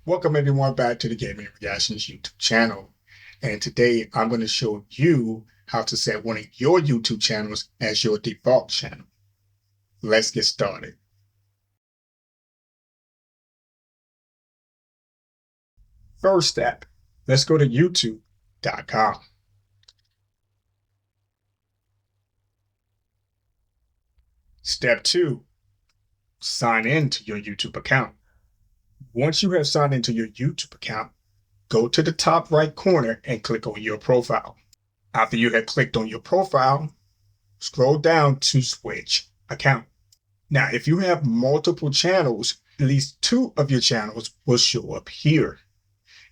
Welcome everyone back to the Gaming Reactions YouTube channel. And today I'm going to show you how to set one of your YouTube channels as your default channel. Let's get started. First step, let's go to youtube.com. Step 2, sign in to your YouTube account. Once you have signed into your YouTube account, go to the top right corner and click on your profile. After you have clicked on your profile, scroll down to switch account. Now, if you have multiple channels, at least 2 of your channels will show up here.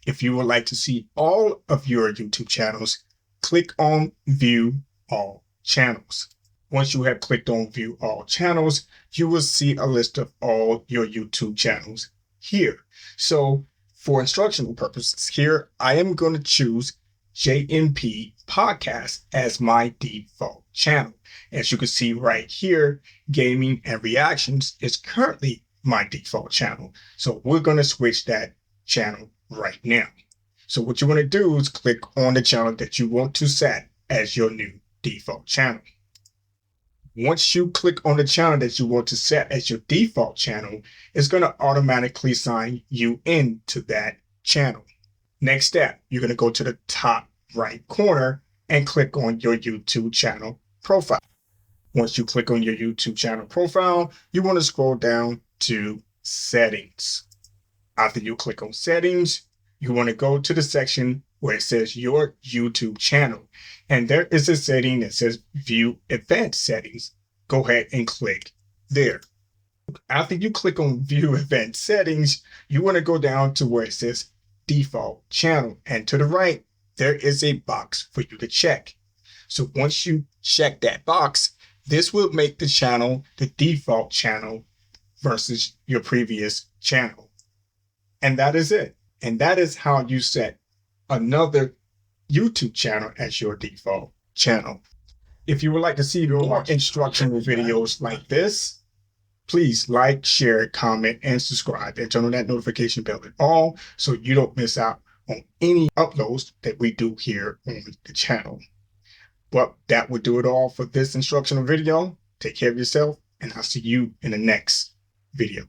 If you would like to see all of your YouTube channels, click on View All Channels. Once you have clicked on View All Channels, you will see a list of all your YouTube channels here. So for instructional purposes here, I am going to choose JNP Podcast as my default channel. As you can see right here, Gaming and Reactions is currently my default channel. So we're going to switch that channel right now. So what you want to do is click on the channel that you want to set as your new default channel. Once you click on the channel that you want to set as your default channel, it's going to automatically sign you into that channel. Next step, you're going to go to the top right corner and click on your YouTube channel profile. Once you click on your YouTube channel profile, you want to scroll down to Settings. After you click on Settings, you want to go to the section where it says your YouTube channel. And there is a setting that says View Advanced Settings. Go ahead and click there. After you click on View Advanced Settings, you want to go down to where it says Default Channel. And to the right, there is a box for you to check. So once you check that box, this will make the channel the default channel versus your previous channel. And that is it. And that is how you set another YouTube channel as your default channel. If you would like to see more instructional videos like this, please like, share, comment, and subscribe, and turn on that notification bell at all so you don't miss out on any uploads that we do here on the channel. But that would do it all for this instructional video. Take care of yourself, and I'll see you in the next video.